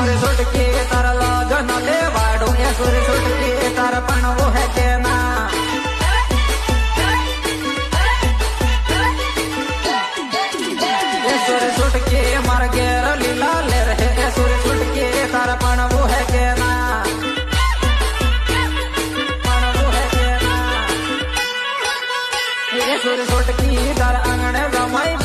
सुर सुटकी तार लगन दे वाडू ये सुर सुटकी तार पण वो है के ना ये सुर सुटकी मार गेर लीला ले रहे ये सुर सुटकी तार पण वो है के ना पण वो है के ना ये सुर सुटकी तार आंगणे रमाई